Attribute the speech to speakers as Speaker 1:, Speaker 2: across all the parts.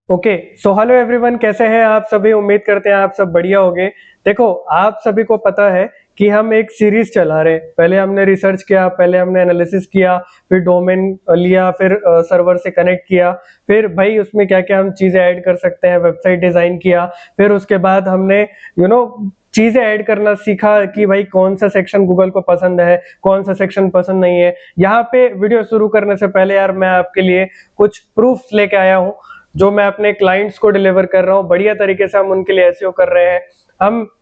Speaker 1: Okay, so hello everyone, कैसे हैं आप सभी। उम्मीद करते हैं आप सब बढ़िया होंगे। देखो, आप सभी को पता है कि हम एक सीरीज चला रहे हैं। पहले हमने रिसर्च किया, पहले हमने एनालिसिस किया, फिर डोमेन लिया, फिर सर्वर से कनेक्ट किया, फिर भाई उसमें क्या क्या हम चीजें ऐड कर सकते हैं, वेबसाइट डिजाइन किया, फिर उसके बाद हमने चीजें ऐड करना सीखा कि भाई कौन सा सेक्शन गूगल को पसंद है, कौन सा सेक्शन पसंद नहीं है। यहाँ पे वीडियो शुरू करने से पहले यार मैं आपके लिए कुछ प्रूफ लेके आया हूँ जो मैं अपने क्लाइंट्स को डिलीवर कर रहा हूँ। बढ़िया तरीके से हम उनके लिए एसईओ कर रहे हैं।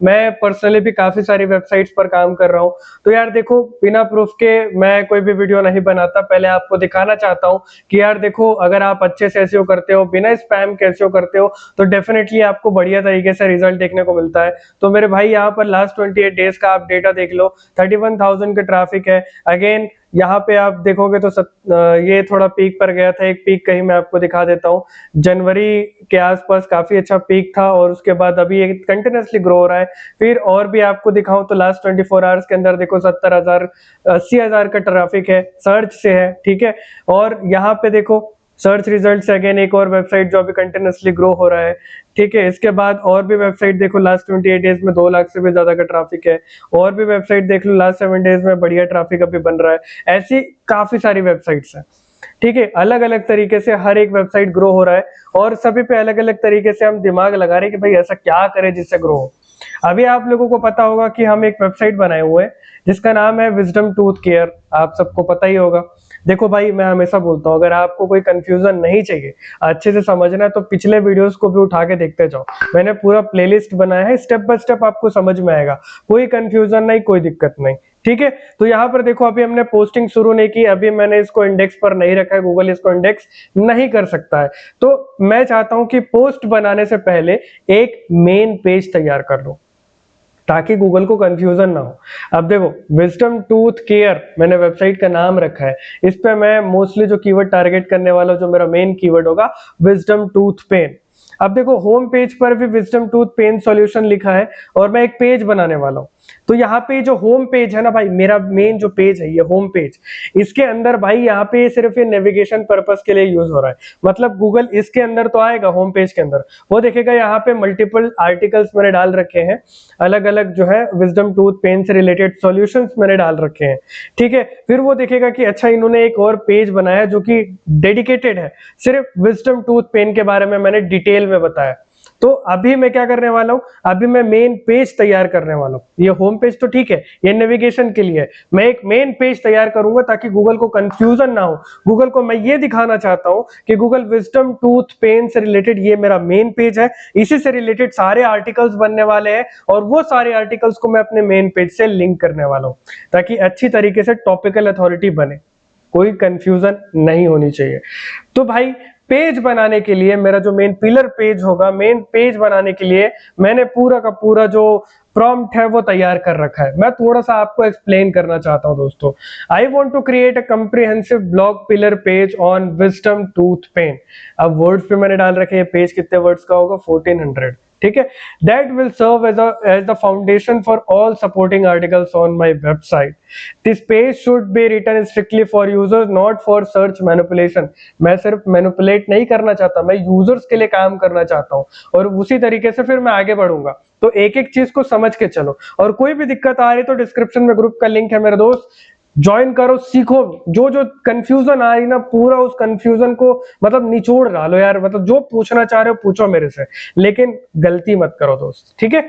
Speaker 1: मैं पर्सनली भी काफी सारी वेबसाइट्स पर काम कर रहा हूँ। तो यार देखो, बिना प्रूफ के मैं कोई भी वीडियो नहीं बनाता। पहले आपको दिखाना चाहता हूँ कि यार देखो, अगर आप अच्छे से एसईओ करते हो, बिना स्पैम के एसईओ करते हो, तो डेफिनेटली आपको बढ़िया तरीके से रिजल्ट देखने को मिलता है। तो मेरे भाई, यहाँ पर लास्ट 28 डेज का आप डेटा देख लो। 31,000 का ट्रैफिक है। अगेन यहाँ पे आप देखोगे तो ये थोड़ा पीक पर गया था। एक पीक कहीं मैं आपको दिखा देता हूँ। जनवरी के आसपास काफी अच्छा पीक था और उसके बाद अभी ये कंटिन्यूसली ग्रो हो रहा है। फिर और भी आपको दिखाऊं तो लास्ट 24 आवर्स के अंदर देखो 70,000 80,000 का ट्रैफिक है, सर्च से है। ठीक है, और यहाँ पे देखो सर्च रिजल्ट से अगेन एक और वेबसाइट जो अभी कंटिन्यूसली ग्रो हो रहा है। ठीक है, इसके बाद और भी वेबसाइट देखो, लास्ट 28 डेज में 2 लाख से भी ज्यादा का ट्रैफिक है। और भी वेबसाइट देख लो, लास्ट 7 डेज में बढ़िया ट्रैफिक अभी बन रहा है। ऐसी काफी सारी वेबसाइट्स हैं। ठीक है, अलग अलग तरीके से हर एक वेबसाइट ग्रो हो रहा है और सभी पे अलग अलग तरीके से हम दिमाग लगा रहे हैं कि भाई ऐसा क्या करें जिससे ग्रो हो। अभी आप लोगों को पता होगा कि हम एक वेबसाइट बनाए हुए हैं जिसका नाम है विजडम टूथ केयर। आप सबको पता ही होगा। देखो भाई, मैं हमेशा बोलता हूँ, अगर आपको कोई कंफ्यूजन नहीं चाहिए, अच्छे से समझना है, तो पिछले वीडियोस को भी उठा के देखते जाओ। मैंने पूरा प्लेलिस्ट बनाया है, स्टेप बाय स्टेप आपको समझ में आएगा। कोई कंफ्यूजन नहीं, कोई दिक्कत नहीं। ठीक है, तो यहाँ पर देखो, अभी हमने पोस्टिंग शुरू नहीं की, अभी मैंने इसको इंडेक्स पर नहीं रखा है, गूगल इसको इंडेक्स नहीं कर सकता है। तो मैं चाहता हूं कि पोस्ट बनाने से पहले एक मेन पेज तैयार कर लो ताकि गूगल को कंफ्यूजन ना हो। अब देखो, विजडम टूथ केयर मैंने वेबसाइट का नाम रखा है। इस पे मैं मोस्टली जो कीवर्ड टारगेट करने वाला, जो मेरा मेन कीवर्ड होगा, विजडम टूथ पेन। अब देखो, होम पेज पर भी विजडम टूथ पेन सॉल्यूशन लिखा है और मैं एक पेज बनाने वाला हूं। तो यहाँ पे जो होम पेज है ना भाई, मेरा मेन जो पेज है ये होम पेज, इसके अंदर भाई यहाँ पे सिर्फ ये नेविगेशन पर्पस के लिए यूज हो रहा है। मतलब गूगल इसके अंदर तो आएगा, होम पेज के अंदर वो देखेगा यहाँ पे मल्टीपल आर्टिकल्स मैंने डाल रखे हैं, अलग अलग जो है विजडम टूथ पेन से रिलेटेड सॉल्यूशंस मैंने डाल रखे हैं। ठीक है, फिर वो देखेगा कि अच्छा, इन्होंने एक और पेज बनाया जो कि डेडिकेटेड है, सिर्फ विजडम टूथ पेन के बारे में मैंने डिटेल में बताया। तो अभी मैं क्या करने वाला हूं, अभी मैं मेन पेज तैयार करने वाला हूं। ये होम पेज तो ठीक है, ये नेविगेशन के लिए है। मैं एक मेन पेज तैयार करूंगा ताकि गूगल को कंफ्यूजन ना हो। गूगल को मैं ये दिखाना चाहता हूं कि गूगल विजडम टूथ पेन से रिलेटेड ये मेरा मेन पेज है, इसी से रिलेटेड सारे आर्टिकल्स बनने वाले हैं और वो सारे आर्टिकल्स को मैं अपने मेन पेज से लिंक करने वाला हूं ताकि अच्छी तरीके से टॉपिकल अथॉरिटी बने। कोई कंफ्यूजन नहीं होनी चाहिए। तो भाई, पेज बनाने के लिए मेरा जो मेन पिलर पेज होगा, मेन पेज बनाने के लिए मैंने पूरा का पूरा जो प्रॉम्प्ट है वो तैयार कर रखा है। मैं थोड़ा सा आपको एक्सप्लेन करना चाहता हूं दोस्तों। I want to create a comprehensive blog pillar page on wisdom tooth pain. अब वर्ड्स पे मैंने डाल रखे हैं, पेज कितने वर्ड्स का होगा, 1400। ठीक है, that will serve as the foundation for all supporting articles on my website. This page should be written strictly for users, not for search manipulation. मैं सिर्फ मैनिपुलेट नहीं करना चाहता, मैं यूजर्स के लिए काम करना चाहता हूं और उसी तरीके से फिर मैं आगे बढ़ूंगा। तो एक एक चीज को समझ के चलो, और कोई भी दिक्कत आ रही तो डिस्क्रिप्शन में ग्रुप का लिंक है मेरे दोस्त, ज्वाइन करो, सीखो। जो जो कंफ्यूजन आ रही ना, पूरा उस कंफ्यूजन को मतलब निचोड़ डालो यार। मतलब जो पूछना चाह रहे हो पूछो मेरे से, लेकिन गलती मत करो दोस्त। ठीक है,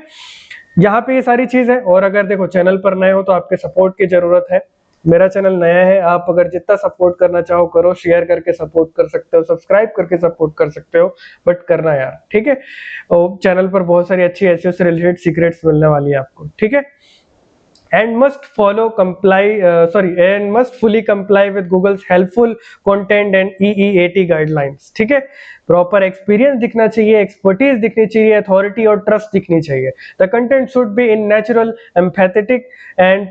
Speaker 1: यहाँ पे ये सारी चीज है। और अगर देखो, चैनल पर नए हो तो आपके सपोर्ट की जरूरत है। मेरा चैनल नया है, आप अगर जितना सपोर्ट करना चाहो करो, शेयर करके सपोर्ट कर सकते हो, सब्सक्राइब करके सपोर्ट कर सकते हो, बट करना यार। ठीक है, और चैनल पर बहुत सारी अच्छी एसईओ से रिलेटेड सीक्रेट्स मिलने वाली है आपको। ठीक है, and must fully comply with Google's helpful content and EEAT guidelines। ठीक है, प्रॉपर एक्सपीरियंस दिखना चाहिए, एक्सपर्टीज दिखनी चाहिए, अथॉरिटी और ट्रस्ट दिखनी चाहिए। The content should be in natural, empathetic and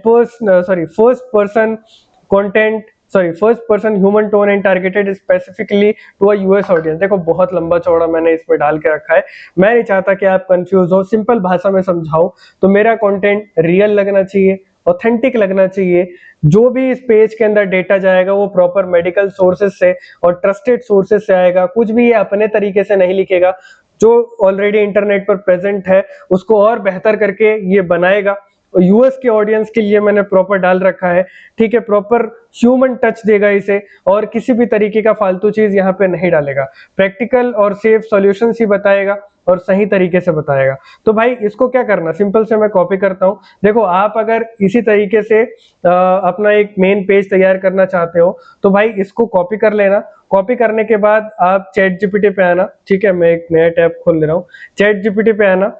Speaker 1: first person human tone and targeted specifically to a US audience. देखो, बहुत लंबा चौड़ा मैंने इसमें डाल के रखा है। मैं नहीं चाहता कि आप कंफ्यूज हो, सिंपल भाषा में समझाओ। तो मेरा कंटेंट रियल लगना चाहिए, ऑथेंटिक लगना चाहिए। जो भी इस पेज के अंदर डेटा जाएगा वो प्रॉपर मेडिकल सोर्सेज से और ट्रस्टेड सोर्सेज से आएगा। कुछ भी ये अपने तरीके से नहीं लिखेगा, जो ऑलरेडी इंटरनेट पर प्रेजेंट है उसको और बेहतर करके ये बनाएगा। यूएस के ऑडियंस के लिए मैंने प्रॉपर डाल रखा है, ठीक है, प्रॉपर ह्यूमन टच देगा इसे, और किसी भी तरीके का फालतू चीज यहाँ पे नहीं डालेगा। प्रैक्टिकल और सेफ सॉल्यूशंस ही बताएगा और सही तरीके से बताएगा। तो भाई इसको क्या करना, सिंपल से मैं कॉपी करता हूँ। देखो आप अगर इसी तरीके से अपना एक मेन पेज तैयार करना चाहते हो तो भाई इसको कॉपी कर लेना। कॉपी करने के बाद आप चैट जीपीटी पे आना, ठीक है, मैं एक नया टैब खोल ले रहा हूँ। चैट जीपीटी पे आना,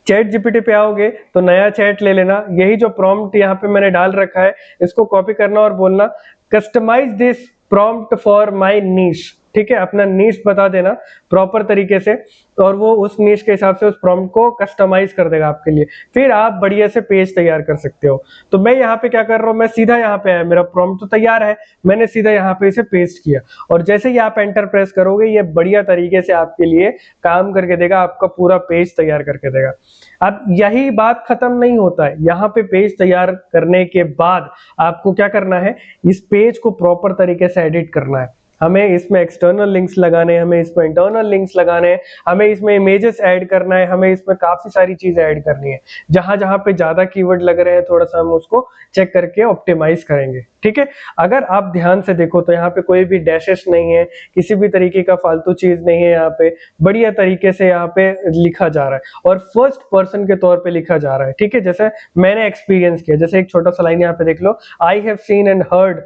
Speaker 1: चैट जीपीटी पे आओगे तो नया चैट ले लेना। यही जो प्रॉम्प्ट यहाँ पे मैंने डाल रखा है इसको कॉपी करना और बोलना customize this prompt for my niche, ठीक है, अपना नीश बता देना प्रॉपर तरीके से और वो उस नीश के हिसाब से उस प्रॉम्प्ट को कस्टमाइज कर देगा आपके लिए। फिर आप बढ़िया से पेज तैयार कर सकते हो। तो मैं यहाँ पे क्या कर रहा हूँ, मैं सीधा यहाँ पे आया, मेरा प्रॉम्प्ट तो तैयार है, मैंने सीधा यहाँ पे इसे पेस्ट किया और जैसे ही आप एंटर प्रेस करोगे ये बढ़िया तरीके से आपके लिए काम करके देगा, आपका पूरा पेज तैयार करके देगा। अब यही बात खत्म नहीं होता है, यहाँ पे पेज तैयार करने के बाद आपको क्या करना है, इस पेज को प्रॉपर तरीके से एडिट करना है। हमें इसमें एक्सटर्नल लिंक्स लगाने हैं, हमें इसमें इंटरनल लिंक्स लगाने हैं, हमें इसमें इमेजेस ऐड करना है, हमें इसमें काफी सारी चीजें ऐड करनी है। जहां जहां पे ज्यादा कीवर्ड लग रहे हैं थोड़ा सा हम उसको चेक करके ऑप्टिमाइज करेंगे, ठीक है। अगर आप ध्यान से देखो तो यहाँ पे कोई भी डैशेस नहीं है, किसी भी तरीके का फालतू चीज नहीं है, यहाँ पे बढ़िया तरीके से यहाँ पे लिखा जा रहा है और फर्स्ट पर्सन के तौर पे लिखा जा रहा है, ठीक है। जैसे मैंने एक्सपीरियंस किया, जैसे एक छोटा सा लाइन यहाँ पे देख लो, I have seen and heard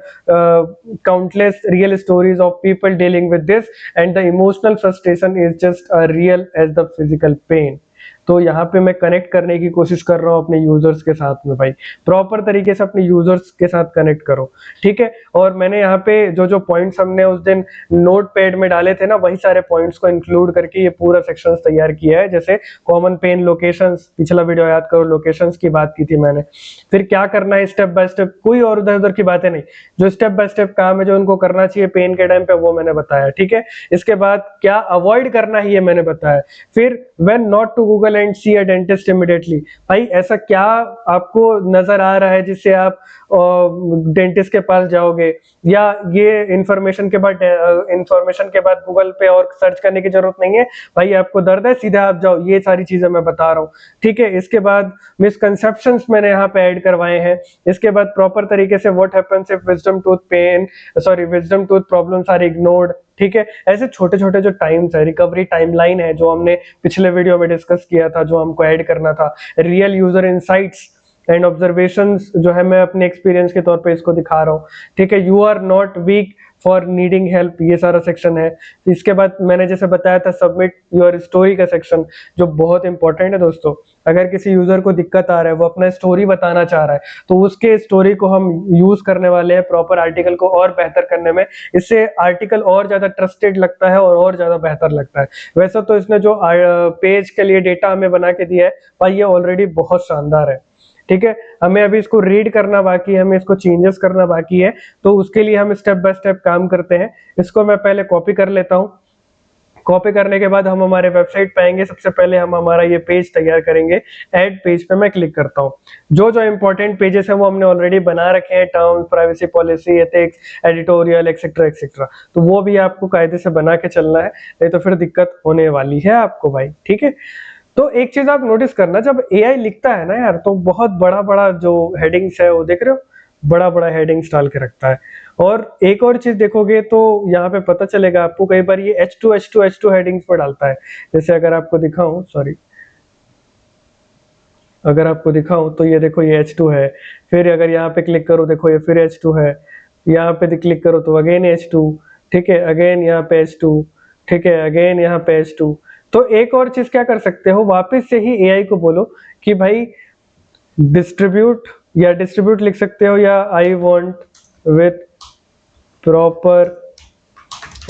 Speaker 1: countless real stories of people dealing with this and the emotional frustration is just as real as the physical pain। तो यहाँ पे मैं कनेक्ट करने की कोशिश कर रहा हूँ अपने यूजर्स के साथ में। भाई प्रॉपर तरीके से अपने यूजर्स के साथ कनेक्ट करो, ठीक है। और मैंने यहाँ पे जो जो पॉइंट्स हमने उस दिन नोट पैड में डाले थे ना, वही सारे पॉइंट्स को इंक्लूड करके ये पूरा सेक्शन तैयार किया है। जैसे कॉमन पेन लोकेशंस, पिछला वीडियो याद करो, लोकेशंस की बात की थी मैंने। फिर क्या करना है स्टेप बाय स्टेप, कोई और उधर उधर की बातें नहीं, जो स्टेप बाय स्टेप काम है जो उनको करना चाहिए पेन के टाइम पे वो मैंने बताया, ठीक है। इसके बाद क्या अवॉइड करना है ये मैंने बताया। फिर when not to Google and see a dentist immediately, भाई ऐसा क्या आपको नजर आ रहा है जिससे आप डेंटिस्ट के पास जाओगे, या ये इंफॉर्मेशन के बाद गूगल पे और सर्च करने की जरूरत नहीं है। भाई आपको दर्द है सीधा आप जाओ, ये सारी चीजें मैं बता रहा हूँ, ठीक है। इसके बाद मिसकंसेप्शंस मैंने यहाँ पे ऐड करवाए हैं। इसके बाद प्रॉपर तरीके से what happens if wisdom tooth problems are ignored, ठीक है। ऐसे छोटे छोटे जो टाइम्स है, रिकवरी टाइमलाइन है जो हमने पिछले वीडियो में डिस्कस किया था, जो हमको ऐड करना था, real user insights and observations जो है मैं अपने एक्सपीरियंस के तौर पे इसको दिखा रहा हूँ, ठीक है। You are not weak for needing help, ये सारा सेक्शन है। इसके बाद मैंने जैसे बताया था सबमिट योर स्टोरी का सेक्शन, जो बहुत इंपॉर्टेंट है दोस्तों। अगर किसी यूजर को दिक्कत आ रहा है, वो अपना स्टोरी बताना चाह रहा है, तो उसके स्टोरी को हम यूज करने वाले हैं प्रॉपर आर्टिकल को और बेहतर करने में। इससे आर्टिकल और ज्यादा ट्रस्टेड लगता है और ज्यादा बेहतर लगता है। वैसे तो इसने जो पेज के लिए डेटा हमें बना के दिया है भाई, ये ऑलरेडी बहुत शानदार है, ठीक है। हमें अभी इसको रीड करना बाकी है, हमें इसको चेंजेस करना बाकी है, तो उसके लिए हम स्टेप बाय स्टेप काम करते हैं। इसको मैं पहले कॉपी कर लेता हूँ। कॉपी करने के बाद हम हमारे वेबसाइट पे आएंगे। सबसे पहले हम हमारा ये पेज तैयार करेंगे। ऐड पेज पे मैं क्लिक करता हूँ। जो जो इंपॉर्टेंट पेजेस हैं वो हमने ऑलरेडी बना रखे हैं, terms, privacy policy, ethics, editorial, etcetera etcetera, तो वो भी आपको कायदे से बना के चलना है, नहीं तो फिर दिक्कत होने वाली है आपको भाई, ठीक है। तो एक चीज आप नोटिस करना, जब एआई लिखता है ना यार, तो बहुत बड़ा बड़ा जो हेडिंग्स है वो देख रहे हो, बड़ा बड़ा हेडिंग्स डाल के रखता है। और एक और चीज देखोगे तो यहाँ पे पता चलेगा आपको, कई बार ये H2 हेडिंग्स पर डालता है। जैसे अगर आपको दिखाऊं, अगर आपको दिखाऊं तो ये देखो ये H2 है, फिर अगर यहाँ पे क्लिक करो देखो ये फिर H2 है, यहाँ पे क्लिक करो तो अगेन H2, ठीक है, अगेन यहाँ पे H2, ठीक है, अगेन यहाँ पे H2। तो एक और चीज क्या कर सकते हो, वापस से ही एआई को बोलो कि भाई डिस्ट्रीब्यूट लिख सकते हो, या I want with proper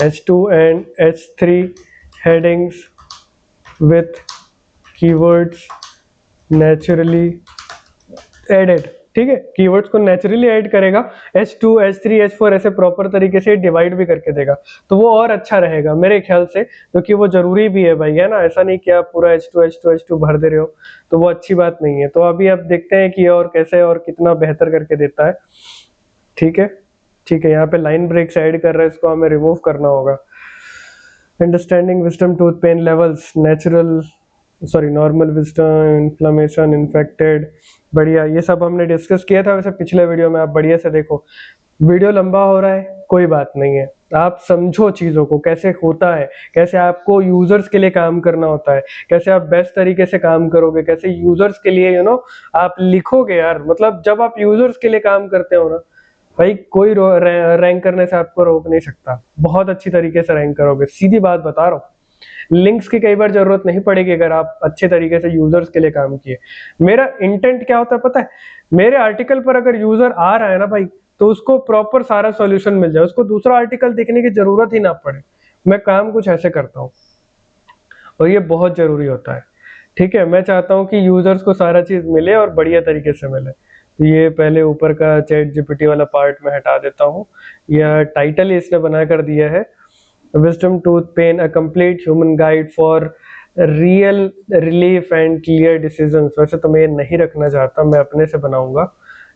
Speaker 1: H2 and H3 headings with keywords naturally added, ठीक है, कीवर्ड्स को नेचुरली ऐड करेगा, H2 H3 H4 ऐसे प्रॉपर तरीके से डिवाइड भी करके देगा, तो वो और अच्छा रहेगा मेरे ख्याल से, क्योंकि वो जरूरी भी है भाई, है ना। ऐसा नहीं कि आप पूरा H2 भर दे रहे हो, तो वो अच्छी बात नहीं है। तो अभी आप देखते हैं कि और कैसे और कितना बेहतर करके देता है। ठीक है, ठीक है, यहाँ पे लाइन ब्रेक्स ऐड कर रहा है, इसको हमें रिमूव करना होगा। Understanding wisdom tooth pain levels, natural sorry normal wisdom, inflammation, infected, बढ़िया, ये सब हमने डिस्कस किया था वैसे पिछले वीडियो में, आप बढ़िया से देखो। वीडियो लंबा हो रहा है, कोई बात नहीं है, आप समझो चीजों को कैसे होता है, कैसे आपको यूजर्स के लिए काम करना होता है, कैसे आप बेस्ट तरीके से काम करोगे, कैसे यूजर्स के लिए आप लिखोगे यार। मतलब जब आप यूजर्स के लिए काम करते हो ना भाई, कोई रैंक करने से आपको रोक नहीं सकता, बहुत अच्छी तरीके से रैंक करोगे, सीधी बात बता रहा हूँ। लिंक्स की कई बार जरूरत नहीं पड़ेगी अगर आप अच्छे तरीके से यूजर्स के लिए काम किए। मेरा इंटेंट क्या होता है पता है, मेरे आर्टिकल पर अगर यूजर आ रहा है ना भाई, तो उसको प्रॉपर सारा सॉल्यूशन मिल जाए, उसको दूसरा आर्टिकल देखने की जरूरत ही ना पड़े। मैं काम कुछ ऐसे करता हूँ और ये बहुत जरूरी होता है। ठीक है, मैं चाहता हूँ कि यूजर्स को सारा चीज मिले और बढ़िया तरीके से मिले। तो ये पहले ऊपर का चैट जीपीटी वाला पार्ट में हटा देता हूँ, यह टाइटल ही इसने बना कर दिया है, wisdom tooth pain a complete human guide for real relief and clear decisions. वैसे तो मैं ये नहीं रखना चाहता, मैं अपने से बनाऊंगा।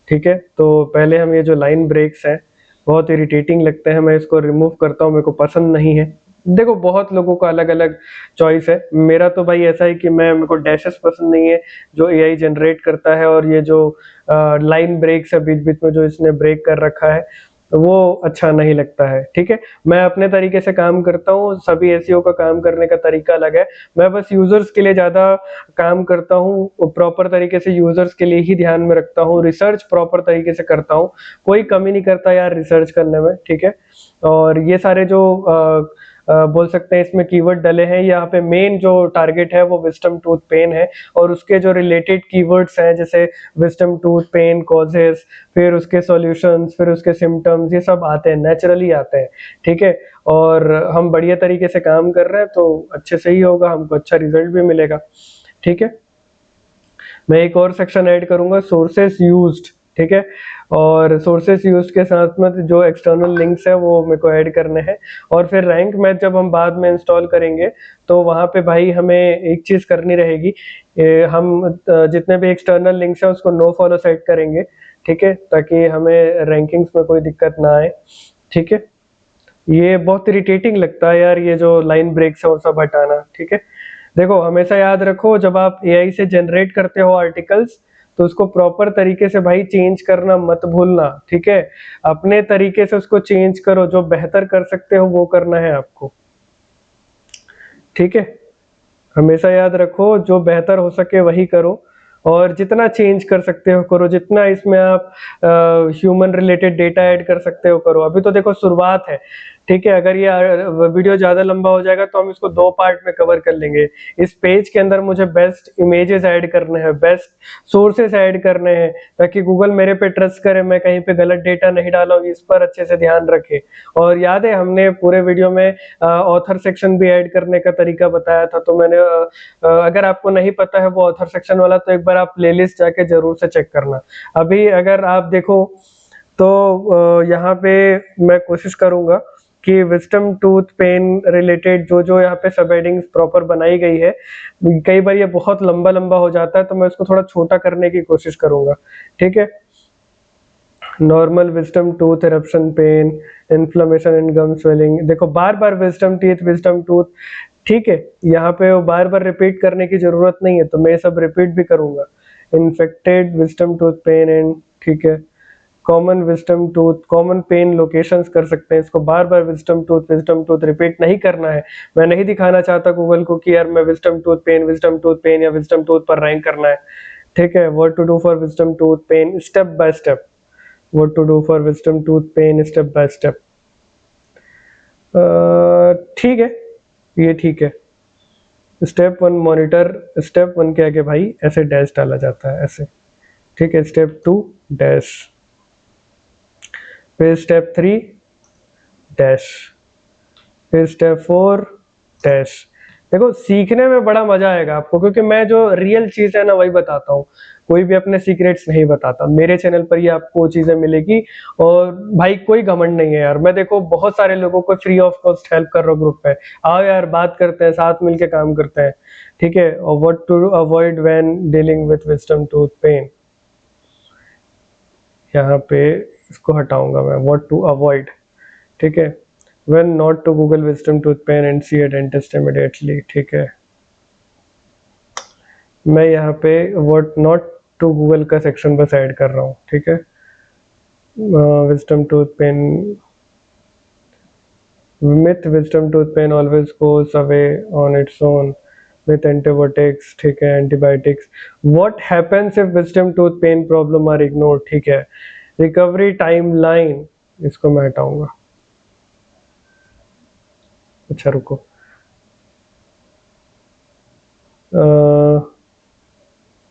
Speaker 1: ठीक है, तो पहले हम ये जो लाइन ब्रेक्स हैं बहुत इरिटेटिंग लगते हैं, मैं इसको रिमूव करता हूँ, मेरे को पसंद नहीं है। देखो बहुत लोगों का अलग अलग चॉइस है, मेरा तो भाई ऐसा है कि मेरे को डैशेस पसंद नहीं है जो एआई जनरेट करता है, और ये जो लाइन ब्रेक्स है बीच बीच में जो इसने ब्रेक कर रखा है, तो वो अच्छा नहीं लगता है। ठीक है, मैं अपने तरीके से काम करता हूँ, सभी एसईओ का काम करने का तरीका अलग है, मैं बस यूजर्स के लिए ज्यादा काम करता हूँ, प्रॉपर तरीके से यूजर्स के लिए ही ध्यान में रखता हूँ, रिसर्च प्रॉपर तरीके से करता हूँ, कोई कमी नहीं करता यार रिसर्च करने में। ठीक है, और ये सारे जो बोल सकते हैं इसमें कीवर्ड डले हैं, यहाँ पे मेन जो टारगेट है वो विजडम टूथ पेन है, और उसके जो रिलेटेड कीवर्ड्स हैं जैसे विजडम टूथ पेन कॉजेस, फिर उसके सॉल्यूशंस, फिर उसके सिम्टम्स, ये सब आते हैं, नेचुरली आते हैं। ठीक है, और हम बढ़िया तरीके से काम कर रहे हैं तो अच्छे से ही होगा, हमको अच्छा रिजल्ट भी मिलेगा। ठीक है, मैं एक और सेक्शन ऐड करूंगा, सोर्सेस यूज्ड। ठीक है, और सोर्सेस यूज के साथ में जो एक्सटर्नल लिंक्स है वो मेरे को ऐड करने हैं। और फिर रैंक मैथ जब हम बाद में इंस्टॉल करेंगे तो वहां पे भाई हमें एक चीज करनी रहेगी, हम जितने भी एक्सटर्नल लिंक्स है उसको नो फॉलो सेट करेंगे। ठीक है, ताकि हमें रैंकिंग्स में कोई दिक्कत ना आए। ठीक है, ये बहुत इरिटेटिंग लगता है यार, ये जो लाइन ब्रेक्स है वो सब हटाना। ठीक है, देखो हमेशा याद रखो, जब आप एआई से जनरेट करते हो आर्टिकल्स तो उसको प्रॉपर तरीके से भाई चेंज करना मत भूलना। ठीक है, अपने तरीके से उसको चेंज करो, जो बेहतर कर सकते हो वो करना है आपको। ठीक है, हमेशा याद रखो जो बेहतर हो सके वही करो, और जितना चेंज कर सकते हो करो, जितना इसमें आप ह्यूमन रिलेटेड डेटा ऐड कर सकते हो करो। अभी तो देखो शुरुआत है। ठीक है, अगर ये वीडियो ज्यादा लंबा हो जाएगा तो हम इसको 2 पार्ट में कवर कर लेंगे। इस पेज के अंदर मुझे बेस्ट इमेजेस ऐड करने हैं, बेस्ट सोर्सेस ऐड करने हैं, ताकि गूगल मेरे पे ट्रस्ट करे, मैं कहीं पे गलत डेटा नहीं डाला हूँ, इस पर अच्छे से ध्यान रखे। और याद है हमने पूरे वीडियो में ऑथर सेक्शन भी ऐड करने का तरीका बताया था, तो मैंने अगर आपको नहीं पता है वो ऑथर सेक्शन वाला, तो एक बार आप प्लेलिस्ट जाके जरूर से चेक करना। अभी अगर आप देखो तो यहाँ पे मैं कोशिश करूंगा कि विजडम टूथ पेन रिलेटेड जो जो यहाँ पे सब हेडिंग्स प्रॉपर बनाई गई है, कई बार ये बहुत लंबा लंबा हो जाता है तो मैं इसको थोड़ा छोटा करने की कोशिश करूंगा। ठीक है, normal wisdom tooth eruption pain, inflammation in gum swelling, देखो बार बार विजडम टीथ विजडम टूथ। ठीक है, यहाँ पे वो बार बार रिपीट करने की जरूरत नहीं है, तो मैं सब रिपीट भी करूंगा। Infected wisdom tooth pain and, ठीक है, common wisdom tooth, common pain locations कर सकते हैं, इसको बार बार विजडम टूथ रिपीट नहीं करना है। मैं नहीं दिखाना चाहता गूगल को कि यार मैं विजडम टूथ पेन या विजडम टूथ पर रैंक करना है। ठीक है, what to do for wisdom tooth pain step by step, what to do for wisdom tooth pain step by step. ठीक है, ये ठीक है। स्टेप 1 मॉनिटर, स्टेप 1 के आगे भाई ऐसे डैश डाला जाता है ऐसे। ठीक है, स्टेप 2 डैश, फिर स्टेप 3 डैश, फिर स्टेप 4 डैश, देखो सीखने में बड़ा मजा आएगा आपको, क्योंकि मैं जो रियल चीज है ना वही बताता हूँ, कोई भी अपने सीक्रेट्स नहीं बताता। मेरे चैनल पर ही आपको वो चीजें मिलेगी। और भाई कोई घमंड नहीं है यार, मैं देखो बहुत सारे लोगों को फ्री ऑफ कॉस्ट हेल्प कर रहा हूँ ग्रुप पे। आओ यार बात करते हैं, साथ मिलके काम करते हैं, ठीक है। और what to avoid when dealing with wisdom tooth pain, यहाँ पे इसको हटाऊंगा मैं, व्हाट टू अवॉइड, ठीक है। When not to Google wisdom tooth pain and see a dentist immediately, ठीक है। मैं यहाँ पे व्हाट नॉट टू गूगल का सेक्शन बस ऐड कर रहा हूँ, ठीक है। Wisdom tooth pain, myth wisdom tooth pain always goes away on its own with antibiotics, ठीक है, antibiotics। what happens if wisdom tooth pain problem are ignored, ठीक है। recovery timeline, इसको मैं हटाऊंगा। अच्छा रुको,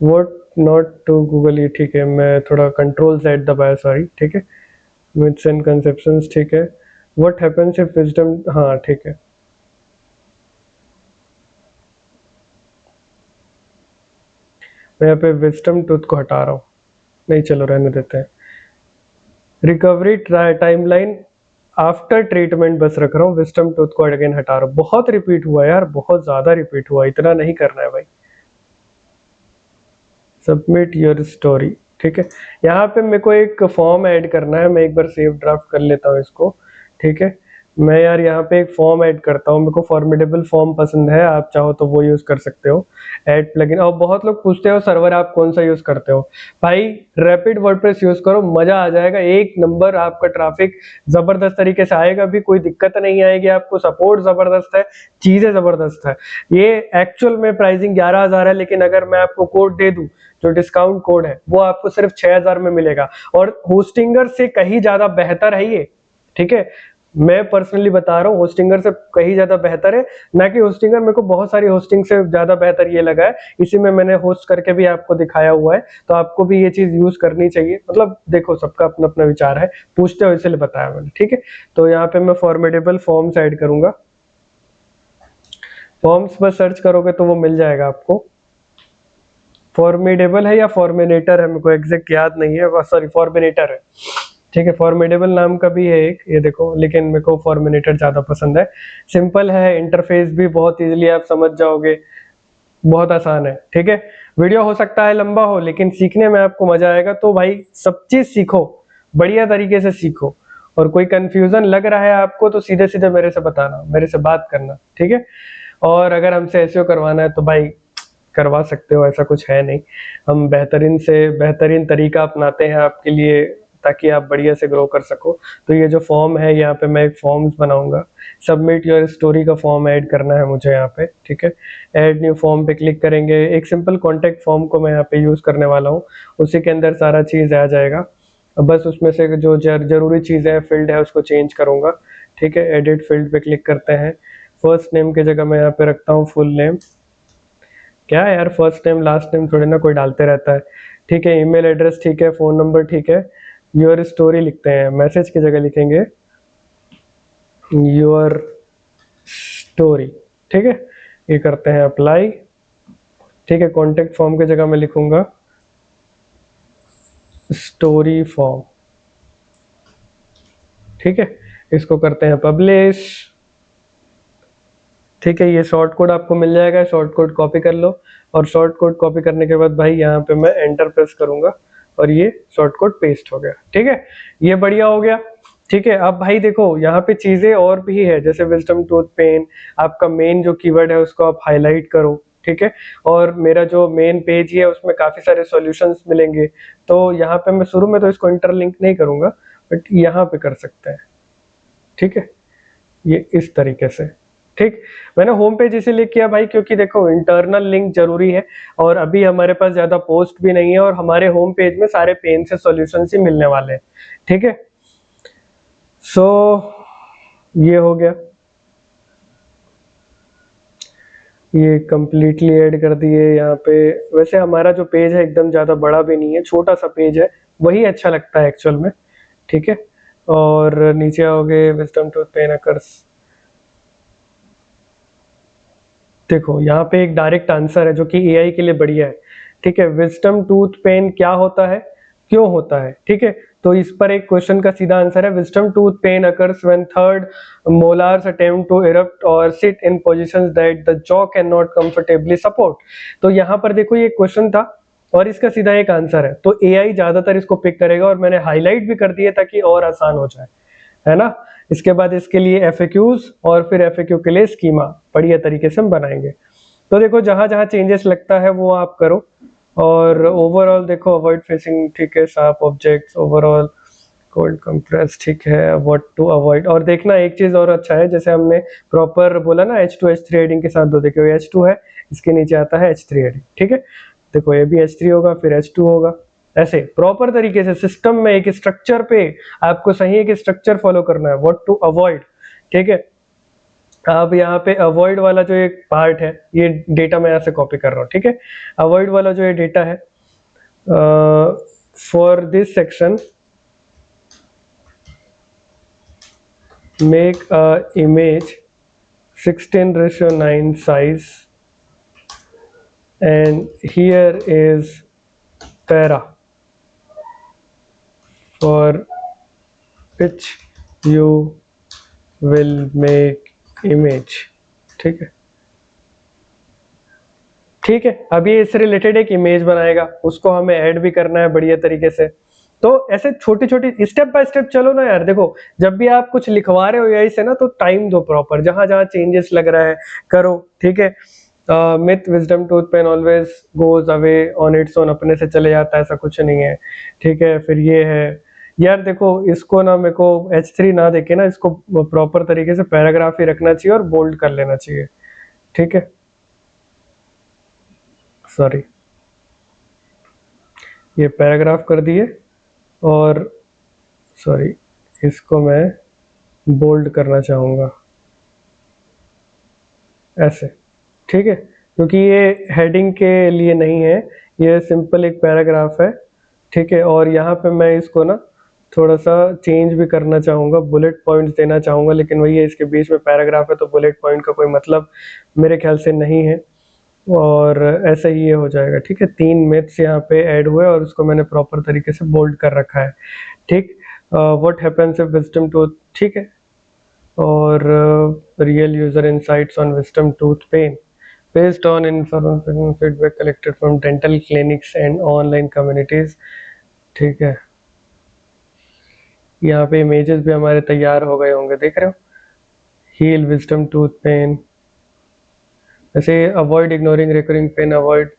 Speaker 1: what not to गूगल, ये ठीक है, मैं थोड़ा कंट्रोल Z दबाया, सॉरी, ठीक है। myths and conceptions, ठीक है। what happens if wisdom, हाँ ठीक है। मैं यहाँ पे विजडम टूथ को हटा रहा हूँ, नहीं चलो रहने देते हैं। रिकवरी टाइमलाइन आफ्टर ट्रीटमेंट बस रख रहा हूँ, विजडम टूथ को अगेन हटा रहा हूँ। बहुत रिपीट हुआ यार, बहुत ज्यादा रिपीट हुआ, इतना नहीं करना है भाई। सबमिट योर स्टोरी, ठीक है। यहाँ पे मेरे को एक फॉर्म ऐड करना है, मैं एक बार सेव ड्राफ्ट कर लेता हूँ इसको, ठीक है। मैं यार यहाँ पे एक फॉर्म ऐड करता हूँ, मेरे को फॉर्मिडेबल फॉर्म पसंद है, आप चाहो तो वो यूज कर सकते हो। ऐड प्लगइन, और बहुत लोग पूछते हो सर्वर आप कौन सा यूज करते हो, भाई रैपिड वर्डप्रेस यूज करो, मजा आ जाएगा, एक नंबर, आपका ट्रैफिक जबरदस्त तरीके से आएगा, भी कोई दिक्कत नहीं आएगी आपको, सपोर्ट जबरदस्त है, चीजें जबरदस्त है। ये एक्चुअल में प्राइसिंग 11,000 है, लेकिन अगर मैं आपको कोड दे दूं, जो डिस्काउंट कोड है, वो आपको सिर्फ 6,000 में मिलेगा, और होस्टिंगर से कहीं ज्यादा बेहतर है ये, ठीक है। मैं पर्सनली बता रहा हूँ, होस्टिंगर से कहीं ज्यादा बेहतर है, ना कि होस्टिंगर, मेरे को बहुत सारी होस्टिंग से ज्यादा बेहतर ये लगा है, इसी में मैंने होस्ट करके भी आपको दिखाया हुआ है, तो आपको भी ये चीज यूज करनी चाहिए। मतलब देखो सबका अपना अपना विचार है, पूछते हो इसलिए बताया मैंने, ठीक है। तो यहाँ पे मैं फॉर्मिडेबल फॉर्म्स ऐड करूंगा, फॉर्म्स बस सर्च करोगे तो वो मिल जाएगा आपको। फॉर्मिडेबल है या फॉर्मिनेटर है, मेरे को एग्जैक्ट याद नहीं है, सॉरी फॉर्मिनेटर है, ठीक है। फॉर्मिडेबल नाम का भी है एक, ये देखो, लेकिन मेरे को फॉर्मिनेटर ज्यादा पसंद है। सिंपल है, इंटरफेस भी बहुत इजीली आप समझ जाओगे, बहुत आसान है, ठीक है। वीडियो हो सकता है लंबा हो, लेकिन सीखने में आपको मजा आएगा, तो भाई सब चीज सीखो, बढ़िया तरीके से सीखो। और कोई कंफ्यूजन लग रहा है आपको तो सीधे सीधे मेरे से बताना, मेरे से बात करना, ठीक है। और अगर हमसे एसईओ करवाना है तो भाई करवा सकते हो, ऐसा कुछ है नहीं। हम बेहतरीन से बेहतरीन तरीका अपनाते हैं आपके लिए, ताकि आप बढ़िया से ग्रो कर सको। तो ये जो फॉर्म है, यहाँ पे मैं एक फॉर्म्स बनाऊंगा, सबमिट योर स्टोरी का फॉर्म ऐड करना है मुझे यहाँ पे, ठीक है। ऐड न्यू फॉर्म पे क्लिक करेंगे, एक सिंपल कॉन्टेक्ट फॉर्म को मैं यहाँ पे यूज करने वाला हूँ, उसी के अंदर सारा चीज आ जाएगा। अब बस उसमें से जो जरूरी चीज है, फील्ड है, उसको चेंज करूंगा, ठीक है। एडिट फील्ड पे क्लिक करते हैं, फर्स्ट नेम की जगह मैं यहाँ पे रखता हूँ फुल नेम। क्या है यार, फर्स्ट नेम लास्ट नेम थोड़ी ना कोई डालते रहता है, ठीक है। ईमेल एड्रेस ठीक है, फोन नंबर ठीक है। योर स्टोरी लिखते हैं, मैसेज की जगह लिखेंगे योर स्टोरी, ठीक है। ये करते हैं अप्लाई, ठीक है। कॉन्टेक्ट फॉर्म की जगह मैं लिखूंगा स्टोरी फॉर्म, ठीक है। इसको करते हैं पब्लिश, ठीक है। ये शॉर्ट कोड आपको मिल जाएगा, शॉर्ट कोड कॉपी कर लो, और शॉर्ट कोड कॉपी करने के बाद भाई यहाँ पे मैं एंटर प्रेस करूंगा, और ये शॉर्ट कोड पेस्ट हो गया, ठीक है। ये बढ़िया हो गया, ठीक है। अब भाई देखो यहाँ पे चीजें और भी है, जैसे विजडम टूथ पेन, आपका मेन जो कीवर्ड है उसको आप हाईलाइट करो, ठीक है। और मेरा जो मेन पेज ही है उसमें काफी सारे सॉल्यूशंस मिलेंगे, तो यहाँ पे मैं शुरू में तो इसको इंटरलिंक नहीं करूंगा, बट यहाँ पे कर सकते हैं, ठीक है। ये इस तरीके से, ठीक। मैंने होम पेज इसीलिए किया भाई, क्योंकि देखो इंटरनल लिंक जरूरी है, और अभी हमारे पास ज्यादा पोस्ट भी नहीं है, और हमारे होम पेज में सारे पेन से सॉल्यूशंस ही मिलने वाले हैं, ठीक है। सो ये हो गया, ये कंप्लीटली ऐड कर दिए यहाँ पे। वैसे हमारा जो पेज है एकदम ज्यादा बड़ा भी नहीं है, छोटा सा पेज है, वही अच्छा लगता है एक्चुअल में, ठीक है। और नीचे आओगे, विजडम टूथ पेन अकर्स देखो यहाँ पे एक डायरेक्ट आंसर है जो कि एआई के लिए बढ़िया है, ठीक है। विजडम टूथ पेन क्या होता है, क्यों होता है, ठीक है। तो इस पर एक क्वेश्चन का सीधा आंसर है, wisdom tooth pain occurs when third molars attempt to erupt और sit in positions that the jaw can not comfortably support. तो यहाँ पर देखो ये क्वेश्चन था और इसका सीधा एक आंसर है, तो एआई ज्यादातर इसको पिक करेगा और मैंने हाईलाइट भी कर दिया ताकि और आसान हो जाए, है ना। इसके बाद इसके लिए एफएक्यूज और फिर एफएक्यू के लिए स्कीमा बढ़िया तरीके से हम बनाएंगे। तो देखो जहां जहां चेंजेस लगता है वो आप करो, और ओवरऑल देखो अवॉइड फेसिंग, ठीक है, sharp objects, overall cold compress, ठीक है, व्हाट टू अवॉइड। और देखना एक चीज और अच्छा है, जैसे हमने प्रॉपर बोला ना H2 H3 हेडिंग के साथ, दो देखो H2 है, इसके नीचे आता है H3 हेडिंग, ठीक है। देखो ये भी H3 होगा फिर H2 होगा, ऐसे प्रॉपर तरीके से सिस्टम में एक स्ट्रक्चर पे आपको सही एक स्ट्रक्चर फॉलो करना है, व्हाट टू अवॉइड, ठीक है। अब यहाँ पे अवॉइड वाला जो एक पार्ट है, ये डेटा मैं यहाँ से कॉपी कर रहा हूँ, ठीक है। अवॉइड वाला जो ये डेटा है, for this section make a image 16:9 size and here is para for which you will make image, ठीक है, ठीक है। अभी इससे रिलेटेड एक इमेज बनाएगा, उसको हमें ऐड भी करना है बढ़िया तरीके से। तो ऐसे छोटी छोटी स्टेप बाय स्टेप चलो ना यार। देखो जब भी आप कुछ लिखवा रहे हो एआई से ना, तो टाइम दो प्रॉपर, जहां जहां चेंजेस लग रहा है करो, ठीक है। Myth wisdom tooth pain always goes away on its own, अपने से चले जाता है, ऐसा कुछ नहीं है, ठीक है। फिर ये है यार, देखो इसको ना मेरे को H3 ना देके ना, इसको प्रॉपर तरीके से पैराग्राफ ही रखना चाहिए और बोल्ड कर लेना चाहिए, ठीक है। सॉरी, ये पैराग्राफ कर दिए और सॉरी इसको मैं बोल्ड करना चाहूँगा ऐसे, ठीक है, क्योंकि ये हेडिंग के लिए नहीं है, ये सिंपल एक पैराग्राफ है, ठीक है। और यहाँ पे मैं इसको ना थोड़ा सा चेंज भी करना चाहूँगा, बुलेट पॉइंट्स देना चाहूँगा, लेकिन वही है इसके बीच में पैराग्राफ है तो बुलेट पॉइंट का कोई मतलब मेरे ख्याल से नहीं है। और ऐसा ही ये हो जाएगा, ठीक है। 3 मिथ्स यहाँ पे ऐड हुए और उसको मैंने प्रॉपर तरीके से बोल्ड कर रखा है, ठीक। What happens if wisdom tooth, ठीक है। और real user insights on wisdom tooth pain based on information feedback collected from dental clinics and online communities, ठीक है। यहाँ पे इमेजेस भी हमारे तैयार हो गए होंगे, देख रहे हो, हील विजडम टूथ पेन, ऐसे avoid ignoring recurring pain, avoid,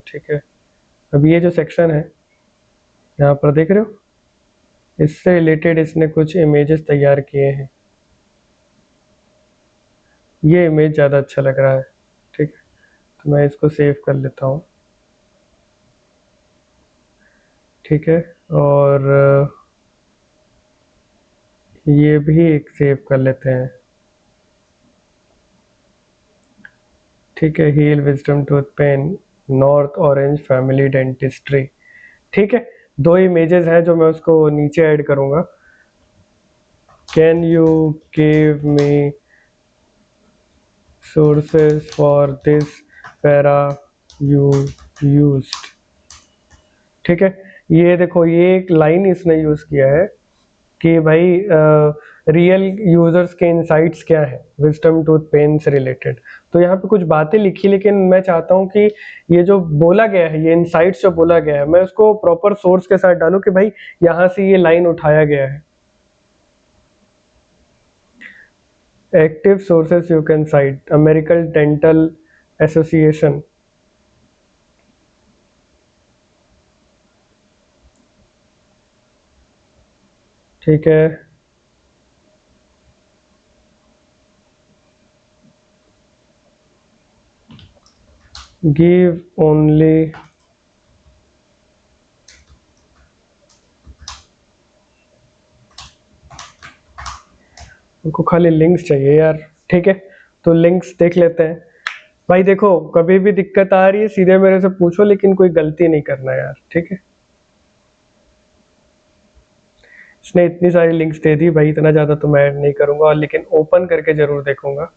Speaker 1: ठीक है। अब ये जो सेक्शन है यहाँ पर देख रहे हो, इससे रिलेटेड इसने कुछ इमेजेस तैयार किए हैं, ये इमेज ज़्यादा अच्छा लग रहा है, ठीक है। तो मैं इसको सेव कर लेता हूँ, ठीक है। और ये भी एक सेव कर लेते हैं, ठीक है। Heal wisdom tooth pain, North Orange Family Dentistry, ठीक है। 2 इमेजेस हैं जो मैं उसको नीचे ऐड करूँगा। Can you give me sources for this para you used, ठीक है। ये देखो ये एक लाइन इसने यूज किया है कि भाई रियल यूजर्स के इनसाइट्स क्या है विजडम टूथ पेन से रिलेटेड। तो यहाँ पे कुछ बातें लिखी, लेकिन मैं चाहता हूँ कि ये जो बोला गया है, ये इनसाइट्स जो बोला गया है, मैं उसको प्रॉपर सोर्स के साथ डालूं कि भाई यहाँ से ये लाइन उठाया गया है। Active sources you can cite, American Dental Association, ठीक है। Give only उनको खाली लिंक्स चाहिए यार, ठीक है। तो लिंक्स देख लेते हैं भाई। देखो कभी भी दिक्कत आ रही है सीधे मेरे से पूछो, लेकिन कोई गलती नहीं करना यार, ठीक है। इसने इतनी सारी लिंक्स दे दी भाई, इतना ज्यादा तो मैं ऐड नहीं करूंगा, और लेकिन ओपन करके जरूर देखूंगा।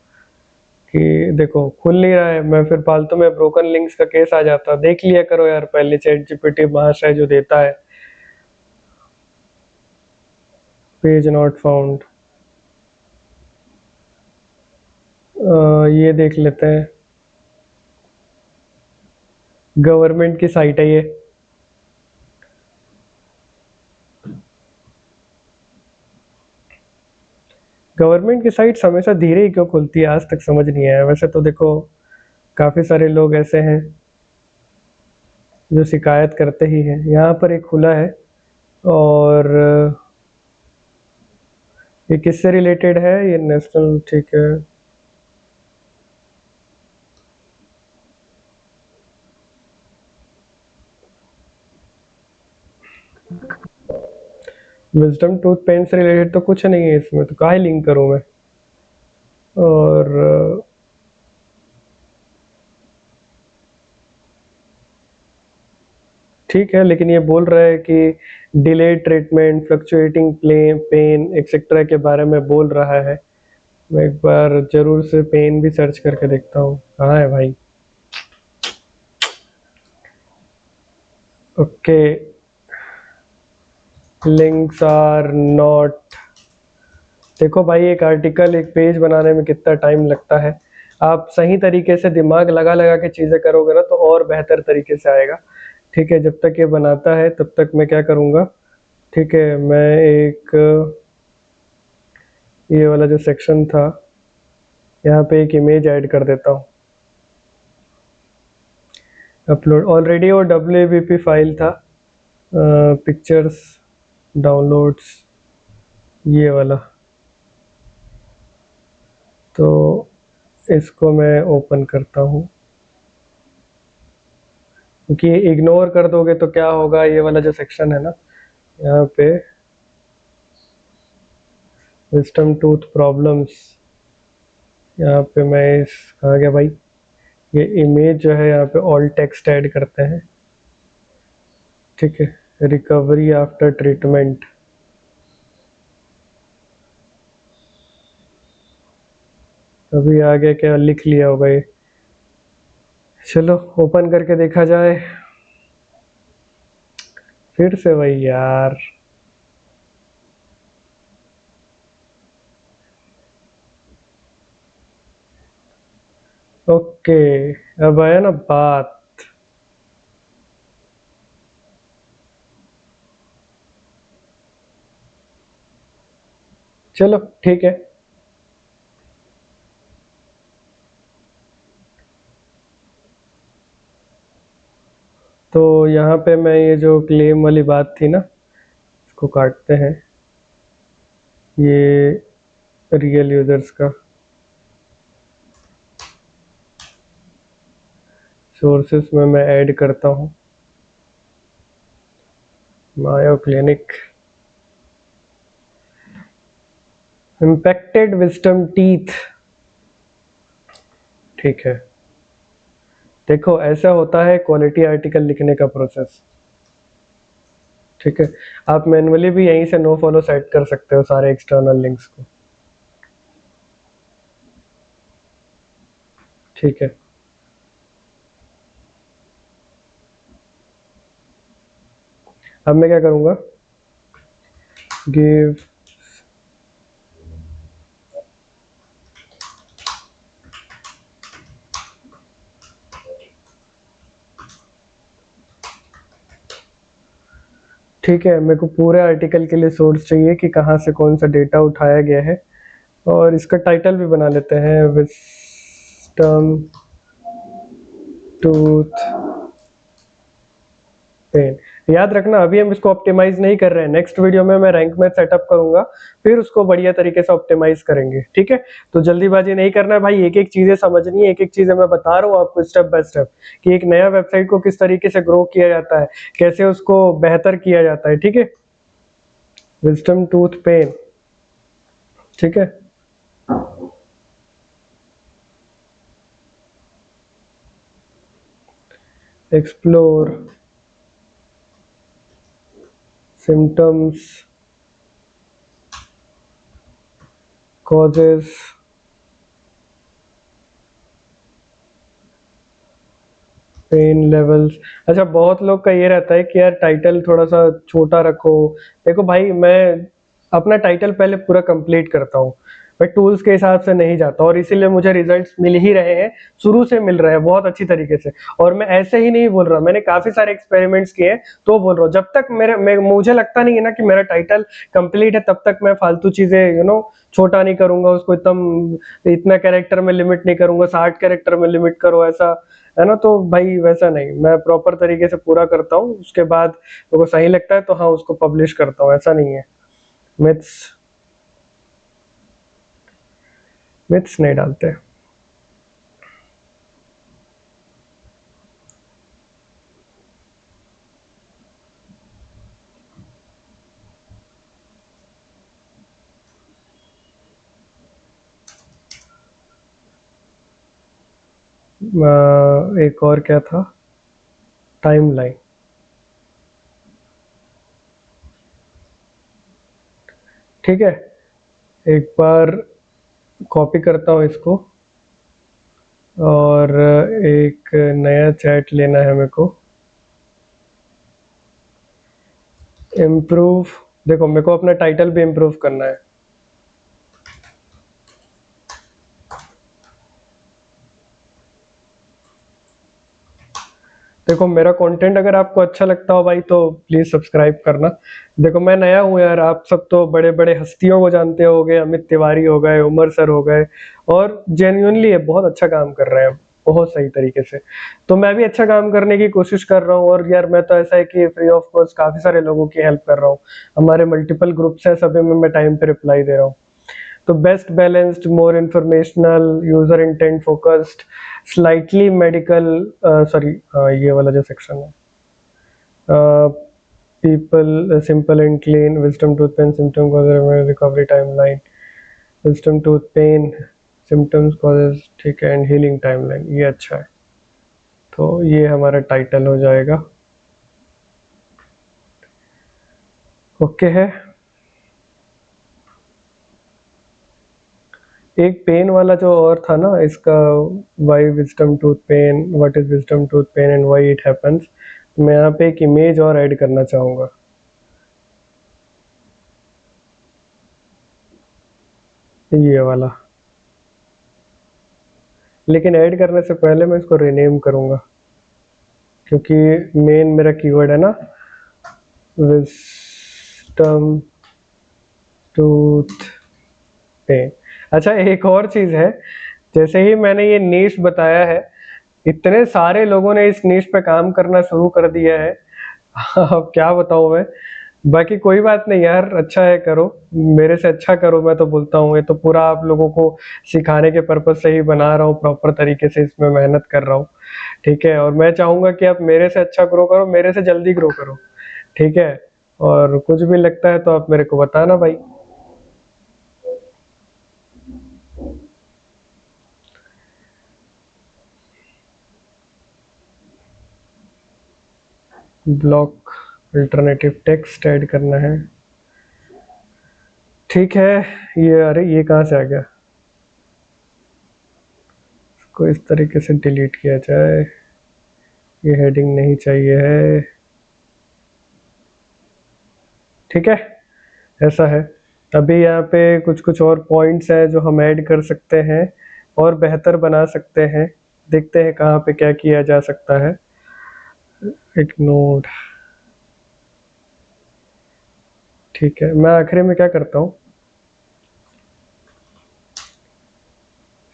Speaker 1: कि देखो खुल नहीं रहा है, मैं फिर फालतू में ब्रोकन लिंक्स का केस आ जाता। देख लिया करो यार पहले चैट जीपीटी महाशय जो देता है। पेज नॉट फाउंड, ये देख लेते हैं। गवर्नमेंट की साइट है ये। गवर्नमेंट की साइट्स हमेशा धीरे ही क्यों खुलती है, आज तक समझ नहीं आया। वैसे तो देखो काफी सारे लोग ऐसे हैं जो शिकायत करते ही हैं। यहाँ पर एक खुला है, और ये किससे रिलेटेड है, ये नेशनल, ठीक है। विजडम टूथ पेन से रिलेटेड तो कुछ नहीं है इसमें, तो काहे लिंक करूँ मैं। और ठीक है, लेकिन ये बोल रहा है कि delayed treatment, fluctuating pain etcetera के बारे में बोल रहा है। मैं एक बार जरूर से पेन भी सर्च करके देखता हूँ, कहाँ है भाई। Okay, links are not. देखो भाई, एक आर्टिकल, एक पेज बनाने में कितना टाइम लगता है। आप सही तरीके से दिमाग लगा लगा के चीज़ें करोगे ना, तो और बेहतर तरीके से आएगा। ठीक है, जब तक ये बनाता है तब तक मैं क्या करूँगा, ठीक है, मैं एक ये वाला जो सेक्शन था, यहाँ पे एक इमेज ऐड कर देता हूँ। अपलोड, ऑलरेडी वो WAVP फाइल था, पिक्चर्स डाउनलोड्स, ये वाला। तो इसको मैं ओपन करता हूँ, क्योंकि इग्नोर कर दोगे तो क्या होगा, ये वाला जो सेक्शन है ना, यहाँ पे विस्टम टूथ प्रॉब्लम्स, यहाँ पे मैं इस, कहाँ गया भाई, ये इमेज जो है यहाँ पे ऑल टेक्स्ट ऐड करते हैं। ठीक है, रिकवरी आफ्टर ट्रीटमेंट, अभी आगे क्या लिख लिया होगा ये। चलो ओपन करके देखा जाए। फिर से वही यार। ओके, अब आया ना बात। चलो ठीक है, तो यहाँ पे मैं ये जो क्लेम वाली बात थी ना, इसको काटते हैं, ये रियल यूजर्स का सोर्सेस में मैं ऐड करता हूँ, मायो क्लिनिक इम्पैक्टेड विजडम टीथ। ठीक है, देखो ऐसा होता है क्वालिटी आर्टिकल लिखने का प्रोसेस। ठीक है, आप मैन्युअली भी यहीं से नो फॉलो सेट कर सकते हो सारे एक्सटर्नल लिंक्स को। ठीक है, अब मैं क्या करूँगा, गिव, ठीक है, मेरे को पूरे आर्टिकल के लिए सोर्स चाहिए कि कहाँ से कौन सा डेटा उठाया गया है, और इसका टाइटल भी बना लेते हैं, विस्टम टूथ पेन। याद रखना, अभी हम इसको ऑप्टिमाइज नहीं कर रहे हैं, नेक्स्ट वीडियो में मैं रैंक मैथ सेटअप करूंगा, फिर उसको बढ़िया तरीके से ऑप्टिमाइज करेंगे। ठीक है, तो जल्दीबाजी नहीं करना है भाई, एक एक चीजें समझनी है, एक एक चीजें मैं बता रहा हूँ आपको स्टेप बाय स्टेप, कि एक नया वेबसाइट को किस तरीके से ग्रो किया जाता है, कैसे उसको बेहतर किया जाता है। ठीक है, विजडम टूथ पेन, ठीक है, explore symptoms, causes, pain levels. अच्छा, बहुत लोग का ये रहता है कि यार टाइटल थोड़ा सा छोटा रखो। देखो भाई, मैं अपना टाइटल पहले पूरा कंप्लीट करता हूँ, मैं टूल्स के हिसाब से नहीं जाता, और इसीलिए मुझे रिजल्ट्स मिल ही रहे हैं, शुरू से मिल रहे हैं बहुत अच्छी तरीके से। और मैं ऐसे ही नहीं बोल रहा, मैंने काफी सारे एक्सपेरिमेंट्स किए हैं, तो बोल रहा हूँ जब तक मुझे लगता नहीं है ना कि मेरा टाइटल कंप्लीट है, तब तक मैं फालतू चीजें छोटा नहीं करूंगा उसको, इतना कैरेक्टर में लिमिट नहीं करूंगा, 60 कैरेक्टर में लिमिट करो ऐसा, है ना। तो भाई वैसा नहीं, मैं प्रॉपर तरीके से पूरा करता हूँ, उसके बाद मेरे को सही लगता है तो हाँ उसको पब्लिश करता हूँ, ऐसा नहीं है। मिथ्स मिथ्स नहीं डालते। एक और क्या था, टाइमलाइन। ठीक है, एक बार कॉपी करता हूँ इसको, और एक नया चैट लेना है मेरे को। इम्प्रूव, देखो मेरे को अपना टाइटल भी इम्प्रूव करना है। देखो मेरा कंटेंट अगर आपको अच्छा लगता हो भाई तो प्लीज सब्सक्राइब करना। देखो मैं नया हूँ यार, आप सब तो बड़े बड़े हस्तियों को जानते होगे, अमित तिवारी हो गए, उमर सर हो गए, और जेन्युइनली ये बहुत अच्छा काम कर रहे हैं, बहुत सही तरीके से। तो मैं भी अच्छा काम करने की कोशिश कर रहा हूँ, और यार मैं तो ऐसा है कि फ्री ऑफ कॉस्ट काफी सारे लोगों की हेल्प कर रहा हूँ, हमारे मल्टीपल ग्रुप्स हैं, सभी में मैं टाइम पे रिप्लाई दे रहा हूँ। तो best balanced, more informational, user intent focused, slightly medical, sorry, ये वाला जो सेक्शन है, people simple and clean, wisdom tooth pain symptom causes recovery timeline, wisdom tooth pain symptoms causes, ठीक है, एंड हीलिंग टाइमलाइन, ये अच्छा है। तो ये हमारा टाइटल हो जाएगा, ओके है। एक पेन वाला जो और था ना इसका, why wisdom tooth pain, what is wisdom tooth pain and why it happens, मैं यहाँ पे एक इमेज और ऐड करना चाहूंगा, ये वाला। लेकिन ऐड करने से पहले मैं इसको रीनेम करूंगा, क्योंकि मेन मेरा कीवर्ड है ना, विजडम टूथ पेन। अच्छा, एक और चीज है, जैसे ही मैंने ये नीश बताया है, इतने सारे लोगों ने इस नीश पे काम करना शुरू कर दिया है, अब क्या बताऊं मैं। बाकी कोई बात नहीं यार, अच्छा है, करो, मेरे से अच्छा करो, मैं तो बोलता हूँ, ये तो पूरा आप लोगों को सिखाने के पर्पज से ही बना रहा हूँ, प्रॉपर तरीके से इसमें मेहनत कर रहा हूँ। ठीक है, और मैं चाहूंगा कि आप मेरे से अच्छा ग्रो करो, मेरे से जल्दी ग्रो करो। ठीक है, और कुछ भी लगता है तो आप मेरे को बताना भाई। ब्लॉक अल्टरनेटिव टेक्स्ट ऐड करना है, ठीक है। ये, अरे ये कहाँ से आ गया, इसको इस तरीके से डिलीट किया जाए, ये हेडिंग नहीं चाहिए है, ठीक है, ऐसा है। अभी यहाँ पे कुछ कुछ और पॉइंट्स हैं जो हम ऐड कर सकते हैं और बेहतर बना सकते हैं, देखते हैं कहाँ पे क्या किया जा सकता है। इग्नोर, ठीक है, मैं आखिरी में क्या करता हूँ,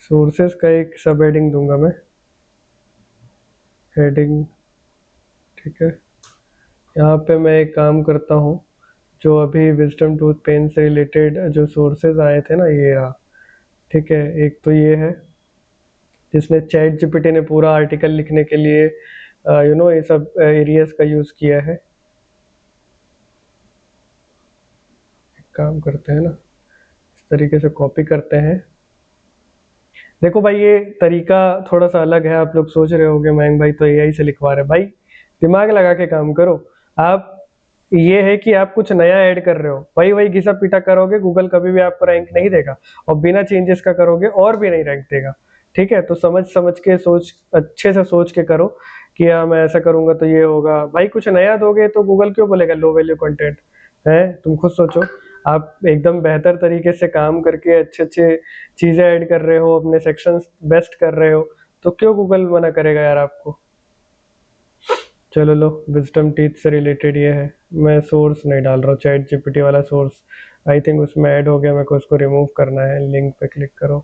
Speaker 1: सोर्सेस का एक सब हेडिंग दूंगा मैं, हेडिंग, ठीक है। यहाँ पे मैं एक काम करता हूँ, जो अभी विजडम टूथ पेन से रिलेटेड जो सोर्सेज आए थे ना, ये रहा, ठीक है। एक तो ये है जिसमें चैट जीपीटी ने पूरा आर्टिकल लिखने के लिए ये सब एरियाज का यूज किया है। एक काम करते हैं ना, इस तरीके से कॉपी करते हैं। देखो भाई, ये तरीका थोड़ा सा अलग है, आप लोग सोच रहे होंगे मयंक भाई तो एआई से लिखवा रहे हैं, भाई दिमाग लगा के काम करो आप। ये है कि आप कुछ नया ऐड कर रहे हो, वही वही घिसा पीटा करोगे, गूगल कभी भी आपको रैंक नहीं देगा, और बिना चेंजेस का करोगे और भी नहीं रैंक देगा। ठीक है, तो समझ समझ के सोच, अच्छे से सोच के करो कि हाँ मैं ऐसा करूंगा तो ये होगा। भाई कुछ नया दोगे तो गूगल क्यों बोलेगा लो वैल्यू कंटेंट है? तुम खुद सोचो। आप एकदम बेहतर तरीके से काम करके अच्छे अच्छे चीजें ऐड कर रहे हो, अपने सेक्शंस बेस्ट कर रहे हो, तो क्यों गूगल मना करेगा यार आपको? चलो लो, विजडम टीथ से रिलेटेड ये है। मैं सोर्स नहीं डाल रहा हूँ, चैट जीपीटी वाला सोर्स आई थिंक उसमें ऐड हो गया, मेरे को उसको रिमूव करना है। लिंक पे क्लिक करो।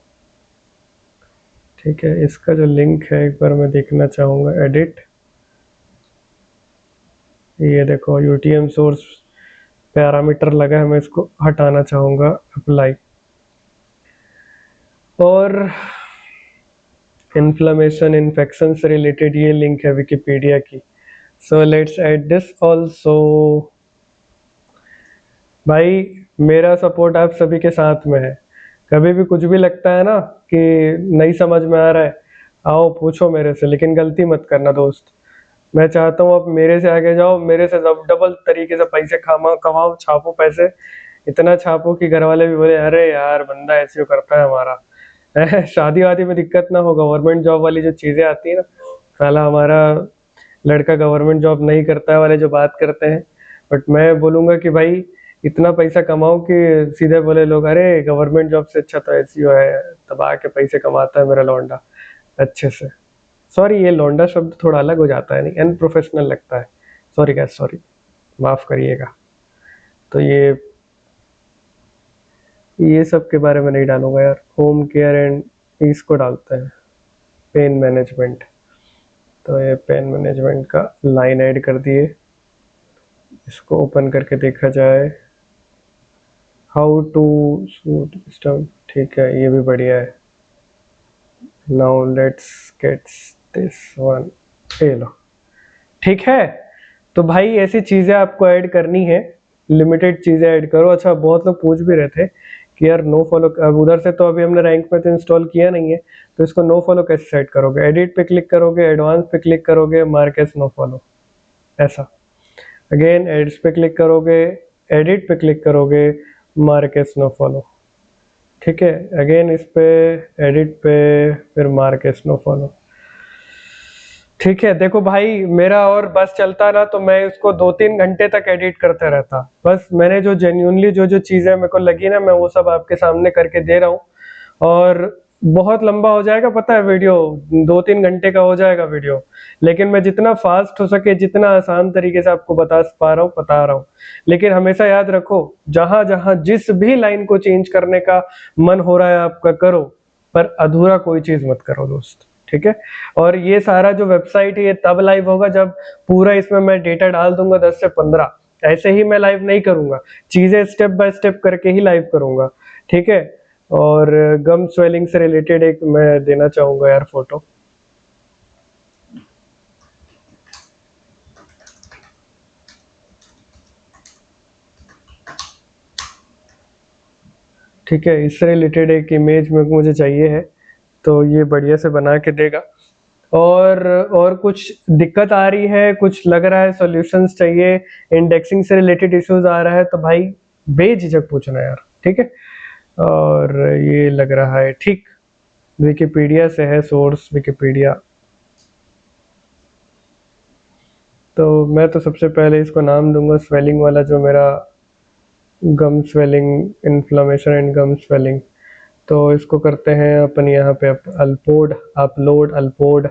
Speaker 1: ठीक है, इसका जो लिंक है एक बार मैं देखना चाहूँगा। एडिट, ये देखो यूटीएम सोर्स पैरामीटर लगा है, मैं इसको हटाना चाहूँगा। अप्लाई। और इन्फ्लेमेशन इन्फेक्शन से रिलेटेड ये लिंक है विकिपीडिया की। So let's add this also. भाई मेरा सपोर्ट आप सभी के साथ में है। कभी भी कुछ भी लगता है ना कि नहीं समझ में आ रहा है, आओ पूछो मेरे से, लेकिन गलती मत करना दोस्त। मैं चाहता हूँ आप मेरे से आगे जाओ, मेरे से डबल तरीके से पैसे कमाओ, छापो पैसे, इतना छापो कि घर वाले भी बोले अरे यार बंदा ऐसे करता है हमारा। शादी वादी में दिक्कत ना हो, गवर्नमेंट जॉब वाली जो चीजें आती है ना, साला हमारा लड़का गवर्नमेंट जॉब नहीं करता है वाले जो बात करते हैं। बट मैं बोलूंगा कि भाई इतना पैसा कमाओ कि सीधे बोले लोग अरे गवर्नमेंट जॉब से अच्छा तो एसईओ है, दबा के पैसे कमाता है मेरा लौंडा अच्छे से। सॉरी, ये लौंडा शब्द थोड़ा अलग हो जाता है, नहीं अनप्रोफेशनल लगता है। सॉरी गैस, सॉरी, माफ करिएगा। तो ये सब के बारे में नहीं डालूंगा यार। होम केयर एंड इसको डालते हैं, पेन मैनेजमेंट। तो ये पेन मैनेजमेंट का लाइन ऐड कर दिए। इसको ओपन करके देखा जाए। हाउ टू सूट सिस्टम, ठीक है ये भी बढ़िया है। Now let's get this one. ये लो, ठीक है। तो भाई ऐसी चीजें आपको ऐड करनी है, लिमिटेड चीजें ऐड करो। अच्छा, बहुत लोग पूछ भी रहे थे कि यार नो फॉलो, अब उधर से तो अभी हमने रैंक में तो इंस्टॉल किया नहीं है, तो इसको नो फॉलो कैसे सेट करोगे? एडिट पे क्लिक करोगे, एडवांस पे क्लिक करोगे, मार्क एज नो फॉलो, ऐसा। अगेन एड्स पे क्लिक करोगे, एडिट पे क्लिक करोगे, मार्क एज नो फॉलो। ठीक है, अगेन इस पे एडिट पे, फिर मार्क एज नो फॉलो। ठीक है, देखो भाई मेरा और बस चलता ना तो मैं इसको 2-3 घंटे तक एडिट करते रहता। बस मैंने जो जेन्युइनली जो जो चीजें मेरे को लगी ना, मैं वो सब आपके सामने करके दे रहा हूँ। और बहुत लंबा हो जाएगा पता है वीडियो, 2-3 घंटे का हो जाएगा वीडियो, लेकिन मैं जितना फास्ट हो सके, जितना आसान तरीके से आपको बता पा रहा हूँ बता रहा हूँ। लेकिन हमेशा याद रखो, जहां जहां जिस भी लाइन को चेंज करने का मन हो रहा है आपका करो, पर अधूरा कोई चीज मत करो दोस्त। ठीक है, और ये सारा जो वेबसाइट है ये तब लाइव होगा जब पूरा इसमें मैं डेटा डाल दूंगा 10 से 15। ऐसे ही मैं लाइव नहीं करूंगा, चीजें स्टेप बाय स्टेप करके ही लाइव करूंगा। ठीक है, और गम स्वेलिंग से रिलेटेड एक मैं देना चाहूंगा यार फोटो। ठीक है, इससे रिलेटेड एक इमेज में मुझे चाहिए है, तो ये बढ़िया से बना के देगा। और कुछ दिक्कत आ रही है, कुछ लग रहा है सॉल्यूशंस चाहिए, इंडेक्सिंग से रिलेटेड इश्यूज आ रहा है, तो भाई बेझिझक पूछना यार। ठीक है, और ये लग रहा है ठीक, विकिपीडिया से है सोर्स, विकिपीडिया। तो मैं तो सबसे पहले इसको नाम दूंगा स्वेलिंग वाला, जो मेरा गम swelling, inflammation and gum swelling. तो इसको करते हैं अपन यहाँ पे अल्पोड, अपलोड अल्पोड।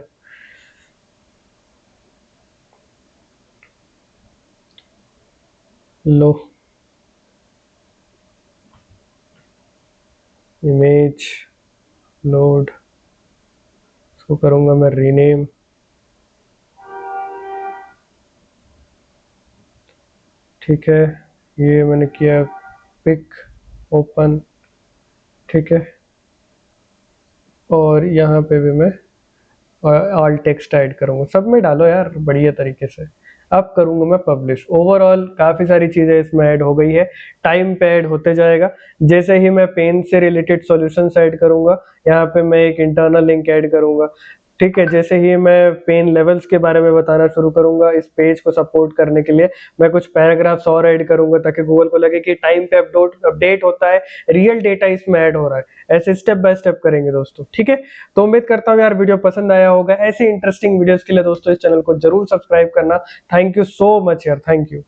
Speaker 1: लो, इमेज लोड, इसको करूंगा मैं रीनेम। ठीक है, ये मैंने किया पिक ओपन। ठीक है, और यहाँ पे भी मैं ऑल टेक्स्ट ऐड करूंगा, सब में डालो यार बढ़िया तरीके से। अब करूंगा मैं पब्लिश। ओवरऑल काफी सारी चीजें इसमें ऐड हो गई है, टाइम पे ऐड होते जाएगा। जैसे ही मैं पेन से रिलेटेड सॉल्यूशंस ऐड करूंगा, यहाँ पे मैं एक इंटरनल लिंक ऐड करूंगा, ठीक है, जैसे ही मैं पेन लेवल्स के बारे में बताना शुरू करूंगा इस पेज को सपोर्ट करने के लिए, मैं कुछ पैराग्राफ्स और ऐड करूंगा ताकि गूगल को लगे कि टाइम पे अपडेट होता है, रियल डेटा इसमें ऐड हो रहा है। ऐसे स्टेप बाय स्टेप करेंगे दोस्तों, ठीक है। तो उम्मीद करता हूँ यार वीडियो पसंद आया होगा। ऐसी इंटरेस्टिंग वीडियोस के लिए दोस्तों इस चैनल को जरूर सब्सक्राइब करना। थैंक यू सो मच यार, थैंक यू।